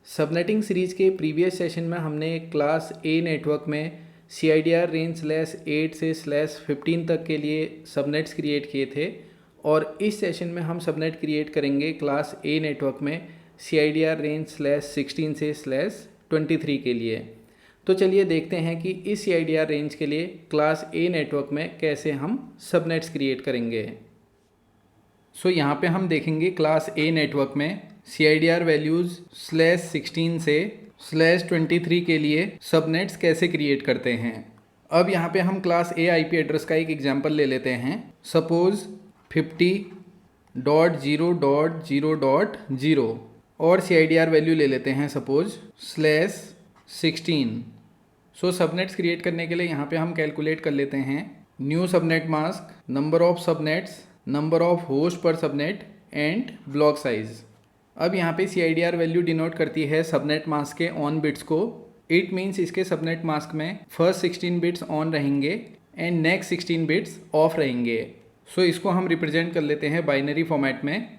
Subnetting series के previous session में हमने क्लास ए नेटवर्क में CIDR रेंज /8 से /15 तक के लिए सबनेट्स क्रिएट किए थे और इस सेशन में हम सबनेट क्रिएट करेंगे क्लास ए नेटवर्क में CIDR रेंज /16 से /23 के लिए। तो चलिए देखते हैं कि इस CIDR रेंज के लिए क्लास ए नेटवर्क में कैसे हम सबनेट्स क्रिएट करेंगे। सो यहाँ पे हम देखेंगे क्लास ए नेटवर्क में CIDR वैल्यूज़ /16 से /23 के लिए सबनेट्स कैसे क्रिएट करते हैं। अब यहाँ पे हम क्लास ए IP एड्रेस का एक एग्जांपल ले लेते हैं। सपोज़ 50.0.0.0 और CIDR वैल्यू ले लेते हैं सपोज़ /16। सो सबनेट्स क्रिएट करने के लिए यहाँ पे हम कैलकुलेट कर लेते हैं new subnet mask, number of subnets, number of host per subnet and block size. अब यहाँ पे CIDR वैल्यू डिनोट करती है सबनेट मास्क के ऑन बिट्स को। इट मीन्स इसके सबनेट मास्क में फर्स्ट 16 बिट्स ऑन रहेंगे एंड नेक्स्ट 16 बिट्स ऑफ रहेंगे। सो इसको हम रिप्रेजेंट कर लेते हैं बाइनरी फॉर्मेट में।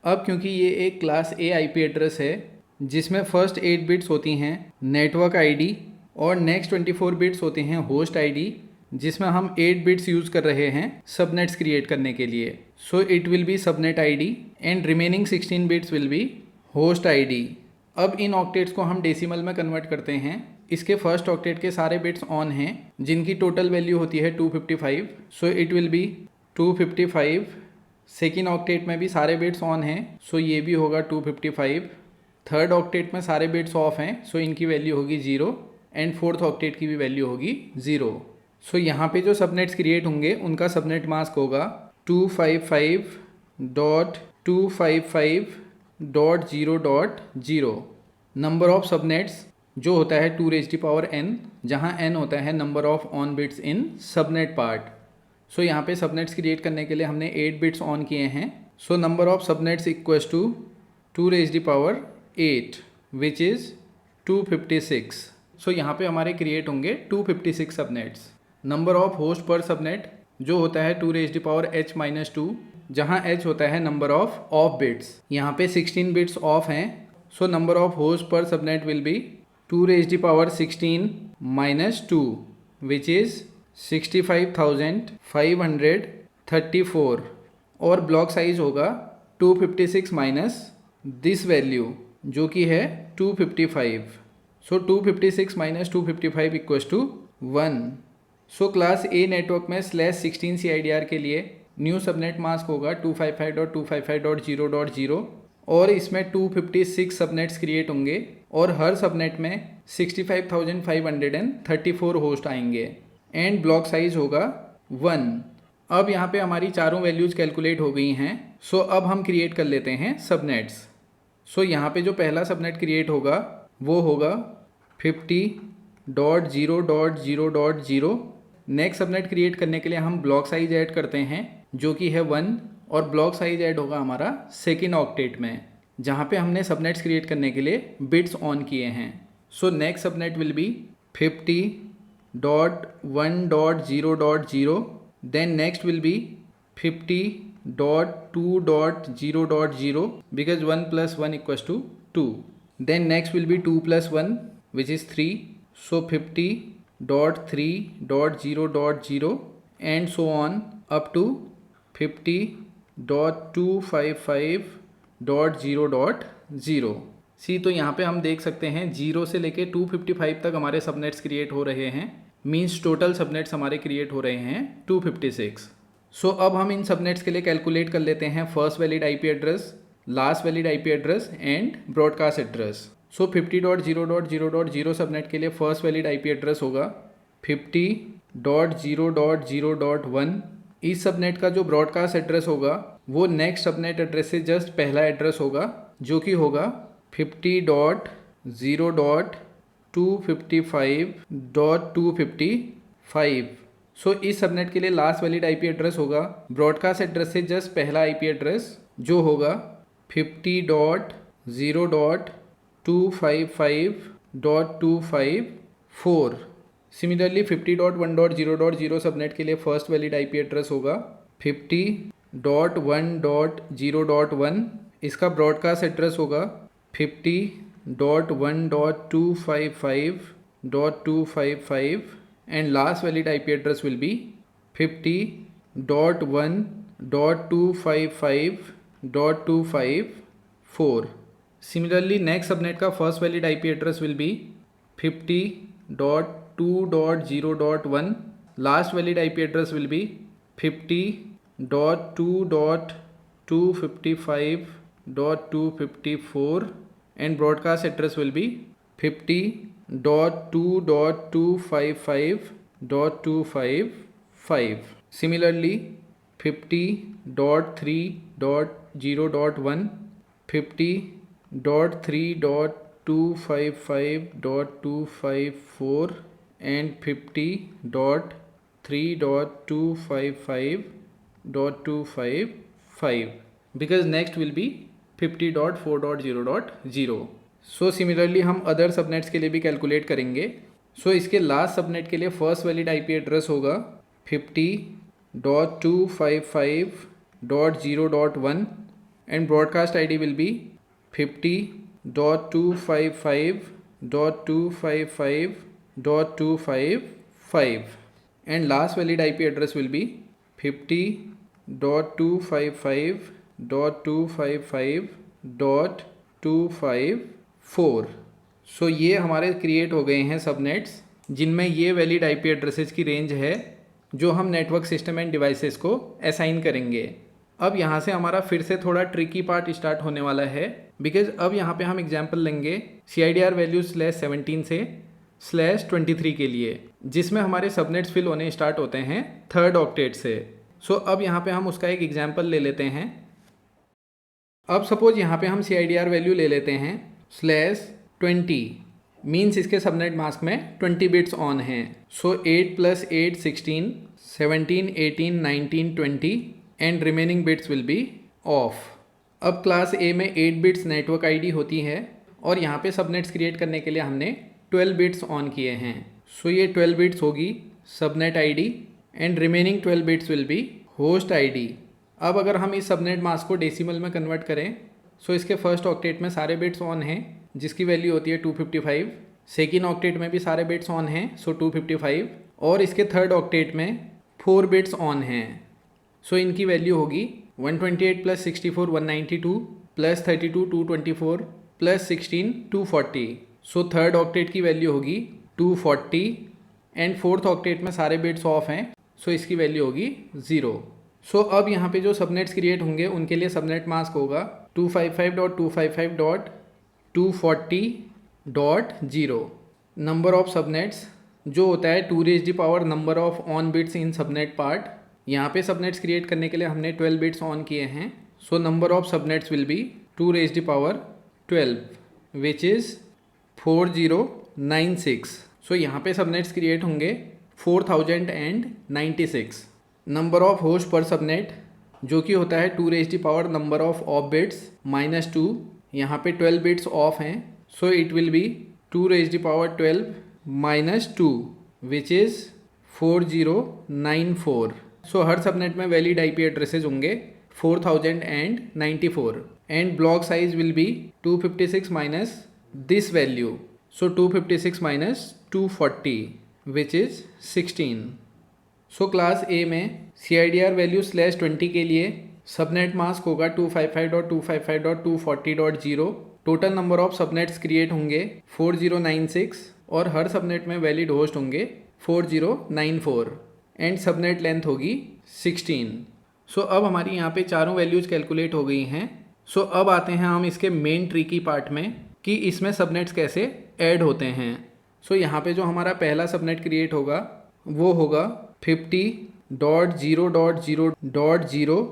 अब क्योंकि ये एक क्लास ए IP एड्रेस है जिसमें फर्स्ट 8 बिट्स होती हैं नेटवर्क ID और नेक्स्ट 24 बिट्स होते हैं होस्ट ID, जिसमें हम 8 बिट्स यूज़ कर रहे हैं सबनेट्स क्रिएट करने के लिए। So it will be subnet ID and remaining 16 bits will be host ID। अब इन ऑक्टेट्स को हम डेसिमल में कन्वर्ट करते हैं। इसके फर्स्ट ऑक्टेट के सारे बिट्स ऑन हैं जिनकी टोटल वैल्यू होती है 255। So it will be 255। Second octet में भी सारे बिट्स ऑन हैं, सो ये भी होगा 255। थर्ड ऑक्टेट में सारे बिट्स ऑफ हैं, सो इनकी वैल्यू होगी 0 एंड फोर्थ ऑक्टेट की भी वैल्यू होगी 0। सो यहाँ पे जो सबनेट्स क्रिएट होंगे उनका सबनेट मास्क होगा 255.255.0.0। नंबर ऑफ सबनेट्स जो होता है 2n, जहाँ n होता है number of on bits in subnet part. So यहाँ पे सबनेट्स क्रिएट करने के लिए हमने 8 बिट्स ऑन किए हैं। So number of subnets equals to 2^8 which is 256। So यहाँ पे हमारे क्रिएट होंगे 256 subnets. Number of host per subnet जो होता है 2^h-2, जहाँ h होता है नंबर ऑफ बिट्स। यहाँ पे 16 बिट्स ऑफ हैं, so number of host per subnet will B 2^16-2 which is 65,534 और ब्लॉक साइज होगा 256 माइनस दिस वैल्यू जो कि है 255। So 256 minus 255 equals to 1। So class A network में /16 CIDR के लिए न्यू सबनेट मास्क होगा 255.255.0.0 और इसमें 256 सबनेट्स क्रिएट होंगे और हर सबनेट में 65,534 होस्ट आएंगे एंड ब्लॉक साइज होगा 1। अब यहाँ पे हमारी चारों वैल्यूज़ कैलकुलेट हो गई हैं। सो अब हम क्रिएट कर लेते हैं सबनेट्स। सो यहाँ पे जो पहला सबनेट क्रिएट होगा वो होगा 50.0.0.0। नेक्स्ट सबनेट क्रिएट करने के लिए हम ब्लॉक साइज ऐड करते हैं जो कि है 1 और ब्लॉक साइज ऐड होगा हमारा सेकेंड ऑक्टेट में, जहाँ पे हमने सबनेट्स क्रिएट करने के लिए बिट्स ऑन किए हैं। So next subnet will be 50.1.0.0, then next will be 50.2.0.0 because 1 plus 1 equals to 2. Then next will be 2 plus 1 which is 3. So 50.3.0.0 and so on up to 50.255.0.0। सी तो यहाँ पे हम देख सकते हैं 0 से लेके 255 तक हमारे सबनेट्स क्रिएट हो रहे हैं। मीन्स टोटल सबनेट्स हमारे क्रिएट हो रहे हैं 256। सो अब हम इन सबनेट्स के लिए कैलकुलेट कर लेते हैं first valid IP address, last valid IP address and broadcast address. So 50.0.0.0 subnet के लिए फर्स्ट वैलिड IP एड्रेस होगा 50.0.0.1। इस सबनेट का जो ब्रॉडकास्ट एड्रेस होगा वो नेक्स्ट सबनेट एड्रेस से जस्ट पहला एड्रेस होगा जो कि होगा 50.0.255.255। सो इस सबनेट के लिए लास्ट वैलिड IP एड्रेस होगा ब्रॉडकास्ट एड्रेस से जस्ट पहला IP एड्रेस जो होगा 50.0.255.254। सिमिलरली 50.1.0.0 सबनेट के लिए फर्स्ट वैलिड IP एड्रेस होगा 50.1.0.0.1 50.1.0.1, इसका ब्रॉडकास्ट एड्रेस होगा 50.1.255.255 and last valid IP address will be 50.1.255.254. Similarly, next subnet का first valid IP address will be 50.2.0.1. Last valid IP address will be 50.2.255.254 and broadcast address will be 50.2.255.255. Similarly, 50.3.0.1, 50.3.255.254 and 50.3.255.255 because next will be 50.4.0.0. So similarly हम other subnets के लिए भी calculate करेंगे. सो इसके last subnet के लिए first valid IP address होगा 50.255.0.1 and broadcast ID will be 50.255.255.255 and last valid IP address will be 50.255.255.254. सो ये हमारे क्रिएट हो गए हैं सबनेट्स जिनमें ये वैलिड आईपी एड्रेसेस की रेंज है जो हम नेटवर्क सिस्टम एंड डिवाइसेस को असाइन करेंगे. अब यहाँ से हमारा फिर से थोड़ा ट्रिकी पार्ट स्टार्ट होने वाला है बिकॉज अब यहाँ पे हम एग्जांपल लेंगे CIDR वैल्यू /17 से /23 के लिए जिसमें हमारे सबनेट्स फिल होने स्टार्ट होते हैं 3rd ऑक्टेट से. सो अब यहाँ पे हम उसका एक एग्जांपल ले लेते हैं. अब सपोज यहाँ पे हम CIDR वैल्यू ले लेते हैं /20 मीन्स इसके सबनेट मास्क में 20 बिट्स ऑन हैं. सो 8 + 8 16, 17 18 19 20 and remaining bits will be of. अब क्लास ए में 8 बिट्स नेटवर्क आईडी होती है और यहाँ पे सबनेट्स क्रिएट करने के लिए हमने 12 बिट्स ऑन किए हैं. सो ये 12 बिट्स होगी subnet ID and remaining 12 bits will be host ID. अब अगर हम इस सबनेट मास्क को डेसिमल में कन्वर्ट करें सो इसके फर्स्ट ऑक्टेट में सारे बिट्स ऑन हैं जिसकी वैल्यू होती है 255. सेकेंड ऑक्टेट में भी सारे बिट्स ऑन हैं सो 255 और इसके थर्ड ऑक्टेट में 4 बिट्स ऑन हैं. सो इनकी वैल्यू होगी 128 + 64 192 + 32 224 + 16 240. सो थर्ड ऑक्टेट की वैल्यू होगी 240 एंड फोर्थ ऑक्टेट में सारे बिट्स ऑफ हैं सो इसकी वैल्यू होगी 0. सो अब यहाँ पे जो सबनेट्स क्रिएट होंगे उनके लिए सबनेट मास्क होगा 255.255.240.0. नंबर ऑफ सबनेट्स जो होता है 2⁻⁴ number of on bits in subnet part. यहाँ पे सबनेट्स क्रिएट करने के लिए हमने 12 बिट्स ऑन किए हैं. So number of subnets will be 2⁻12 which is 4096. सो यहाँ पे सबनेट्स क्रिएट होंगे 4096. Number of host per subnet जो कि होता है 2⁻⁴ नंबर ऑफ बिट्स -2. यहाँ पे 12 बिट्स ऑफ हैं so it will be 2⁻12 -2 which is 4094. So her subnet में वैलिड आईपी एड्रेसेस होंगे 4094 and block size will be 256 minus this value. So 256 - 240 which is 16. So class ए में CIDR वैल्यू /20 के लिए subnet mask होगा 255.255.240.0. Total number of subnets create होंगे 4096 और हर subnet में valid host होंगे 4094 एंड सबनेट लेंथ होगी 16. सो अब हमारी यहाँ पे चारों वैल्यूज कैलकुलेट हो गई हैं. सो अब आते हैं हम इसके मेन ट्रिकी पार्ट में कि इसमें सबनेट्स कैसे ऐड होते हैं. सो यहाँ पे जो हमारा पहला सबनेट क्रिएट होगा वो होगा 50.0.0.0.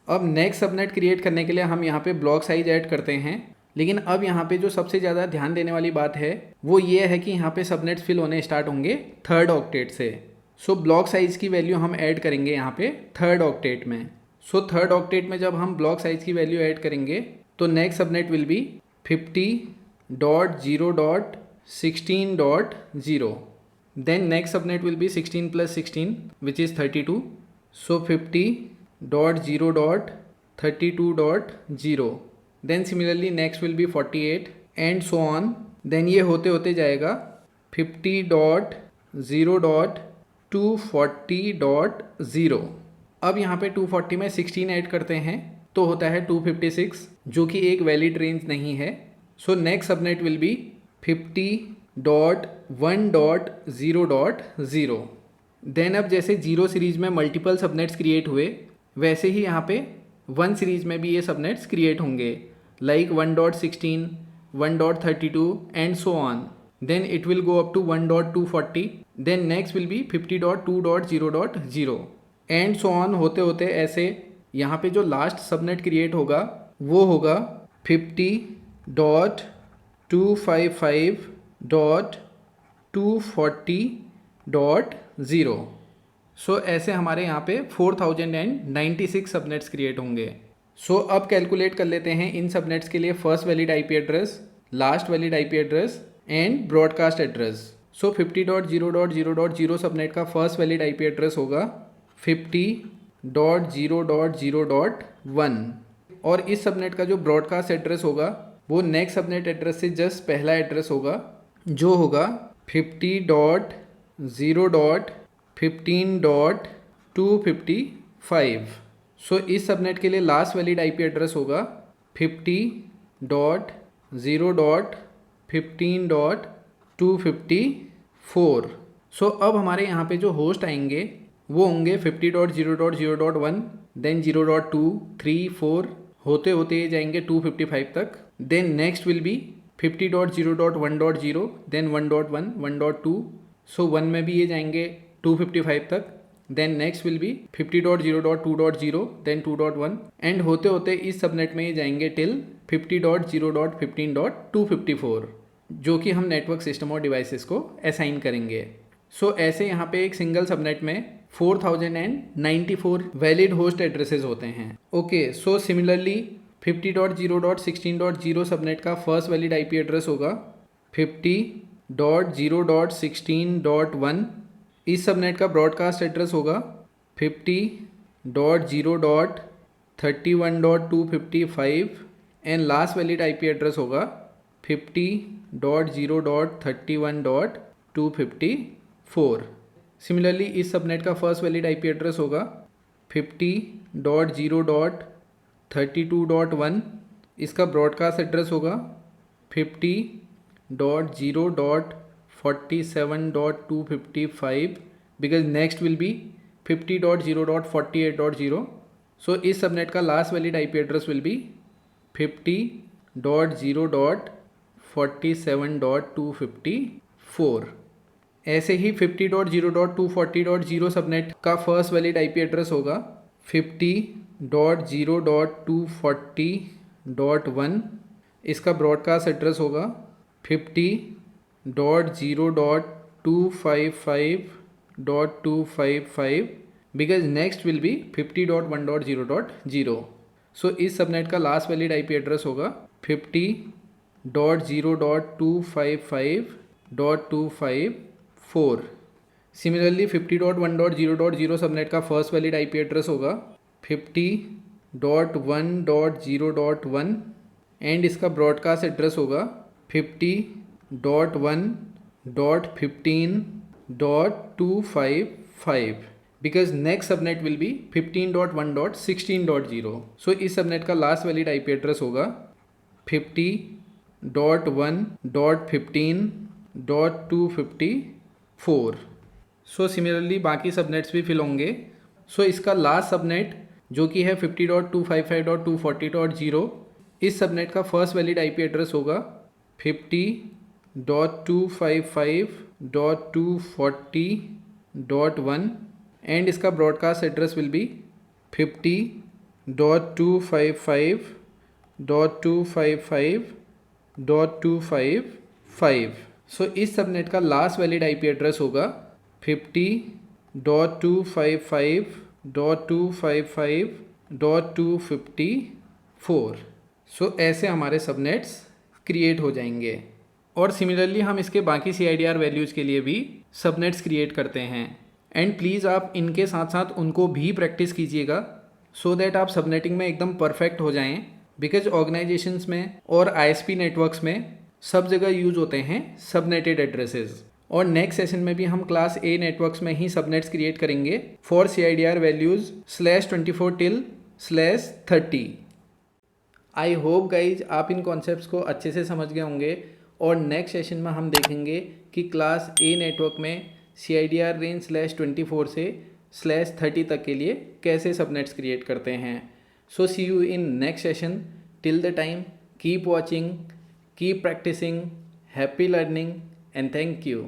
अब नेक्स्ट सबनेट क्रिएट करने के लिए हम यहाँ पे ब्लॉक साइज ऐड करते हैं. लेकिन अब यहाँ पे जो सबसे ज़्यादा ध्यान देने वाली बात है वो ये है कि यहाँ पे सबनेट्स फिल होने स्टार्ट होंगे 3rd ऑक्टेट से. सो ब्लॉक साइज़ की वैल्यू हम ऐड करेंगे यहाँ पे 3rd ऑक्टेट में. सो 3rd ऑक्टेट में जब हम ब्लॉक साइज़ की वैल्यू ऐड करेंगे तो next subnet will B 50.0.16.0. Then next subnet will be 16 + 16 which is 32. So 50 dot zero dot 32.0, then similarly next will be 48 and so on. Then ये होते होते जाएगा 50.0.240.0। अब यहाँ पे 240 में 16 ऐड करते हैं तो होता है 256, जो कि एक वैलिड रेंज नहीं है। So next subnet will be 50.1.0.0। Then अब जैसे 0 सीरीज में मल्टीपल सबनेट्स क्रिएट हुए, वैसे ही यहाँ पे 1 सीरीज में भी ये सबनेट्स क्रिएट होंगे, like 1.16, 1.32 and so on. Then it will go up to 1.240, then next will be 50.2.0.0 and so on होते होते ऐसे यहाँ पे जो लास्ट सबनेट क्रिएट होगा वो होगा 50.255.240.0। सो ऐसे हमारे यहाँ पे 4096 सबनेट्स क्रिएट होंगे। सो अब कैलकुलेट कर लेते हैं इन सबनेट्स के लिए first valid IP address, last valid IP address and broadcast address. So 50.0.0.0 subnet का फर्स्ट वैलिड आईपी एड्रेस होगा 50.0.0.1 और इस सबनेट का जो ब्रॉडकास्ट एड्रेस होगा वो नेक्स्ट सबनेट एड्रेस से जस्ट पहला एड्रेस होगा, जो होगा 50.0.15.255। सो इस सबनेट के लिए लास्ट वैलिड आईपी एड्रेस होगा 50.0.15.254। सो अब हमारे यहाँ पे जो होस्ट आएंगे वो होंगे 50.0.0.1, देन 0.2, 3, 4 होते होते ये जाएंगे 255 तक। Then next will be 50.0.1.0, then 1.1, 1.2, so 1 में भी ये जाएंगे 255 तक। Then next will be 50.0.2.0, then 2.1 and होते होते इस सबनेट में ये जाएंगे टिल 50.0.15.254, जो कि हम नेटवर्क सिस्टम और डिवाइसेस को असाइन करेंगे। सो ऐसे यहाँ पे एक सिंगल सबनेट में 4094 वैलिड होस्ट एड्रेसेस होते हैं। ओके, सो सिमिलरली 50.0.16.0 सबनेट का फर्स्ट वैलिड आईपी एड्रेस होगा 50.0.16.1। इस सबनेट का ब्रॉडकास्ट एड्रेस होगा 50.0.31.255 and last valid IP address होगा 50.0.31.254। सिमिलरली इस सबनेट का फर्स्ट वैलिड आईपी एड्रेस होगा 50.0.32.1। इसका ब्रॉडकास्ट एड्रेस होगा 50.0.47.255 बिकॉज नेक्स्ट विल बी 50.0.48.0। सो इस सबनेट का last valid IP address will be 50.0.47.254। ऐसे ही 50.0.240.0 सबनेट का फर्स्ट वैलिड आईपी एड्रेस होगा 50.0.240.1। इसका ब्रॉडकास्ट एड्रेस होगा 50.0.255.255 बिकॉज नेक्स्ट विल बी 50.1.0.0। सो इस सबनेट का लास्ट वैलिड आईपी एड्रेस होगा 50.0.255.254। सिमिलरली 50.1.0.0 सबनेट का फर्स्ट वैलिड आईपी एड्रेस होगा 50.1.0.1 एंड इसका ब्रॉडकास्ट एड्रेस होगा 50.1.15.255 because next subnet will B 15.1.16.0। सो इस सबनेट का लास्ट वैलिड आईपी एड्रेस होगा 50.1.15.254। सो सिमिलरली बाकी सबनेट्स भी फिल होंगे। सो इसका लास्ट सबनेट जो कि है 50.255.240.0, इस सबनेट का फर्स्ट वैलिड आईपी एड्रेस होगा 50.255.240.1 एंड इसका ब्रॉडकास्ट एड्रेस विल बी 50.255.255.255। सो इस सबनेट का लास्ट वैलिड आईपी एड्रेस होगा 50.255.255.254। सो ऐसे हमारे सबनेट्स क्रिएट हो जाएंगे। और सिमिलरली हम इसके बाकी CIDR वैल्यूज़ के लिए भी सबनेट्स क्रिएट करते हैं एंड प्लीज़ आप इनके साथ साथ उनको भी प्रैक्टिस कीजिएगा सो दैट आप सबनेटिंग में एकदम परफेक्ट हो जाएं। बिकॉज ऑर्गेनाइजेशंस में और आईएसपी नेटवर्क्स में सब जगह यूज होते हैं सबनेटेड एड्रेसेस। और नेक्स्ट सेशन में भी हम क्लास ए नेटवर्क्स में ही सबनेट्स क्रिएट करेंगे for CIDR values /24 till /30। I hope guys आप इन कॉन्सेप्ट्स को अच्छे से समझ गए होंगे। और नेक्स्ट सेशन में हम देखेंगे कि क्लास ए नेटवर्क में CIDR रेंज /24 से /30 तक के लिए कैसे सबनेट्स क्रिएट करते हैं। So see you in next session. Till the time keep watching, keep practising, happy learning and thank you.